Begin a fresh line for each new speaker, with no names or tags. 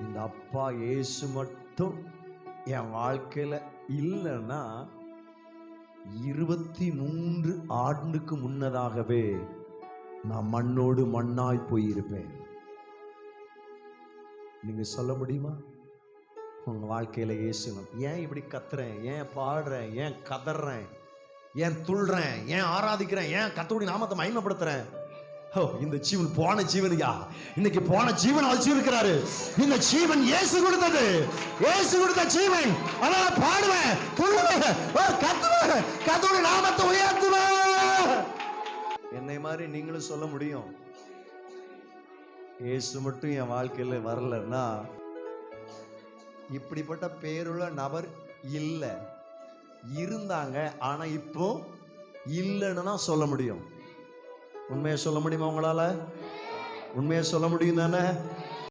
இந்த அப்பா இயேசு மட்டும் என் வாழ்க்கையில இல்லைன்னா 23 ஆண்டுக்கு முன்னதாகவே நான் மண்ணோடு மண்ணாய் போயிருப்பேன். நீங்க சொல்ல முடியுமா? உங்க வாழ்க்கையில இயேசு, ஏன் இப்படி கத்துறேன், ஏன் பாடுறேன், ஏன் கதறேன், ஏன் துள்றேன், ஏன் ஆராதிக்கிறேன், ஏன் கர்த்தருடைய நாமத்தை மகிமைப்படுத்துறேன்? இந்த ஜீவன் போன ஜீவனையா, இன்னைக்கு போன ஜீவன் வச்சிருக்கிறாரு. இந்த ஜீவன் இயேசு கொடுத்தது, இயேசு கொடுத்த ஜீவன். அதனால பாடுவேன், துள்ளுவேன், கத்துவேன், கர்த்தருடைய நாமத்தை உயர்த்துவேன். என்னை மாதிரி நீங்களும் சொல்ல முடியும். இயேசு மட்டும் என் வாழ்க்கையில வரலன்னா இப்படிப்பட்ட பேருள்ள நபர் இல்லை. இருந்தாங்க, ஆனா இப்போ இல்லைன்னு தான் சொல்ல முடியும். உண்மையை சொல்ல முடியுமா உங்களால? உண்மையை சொல்ல முடியும் தானே?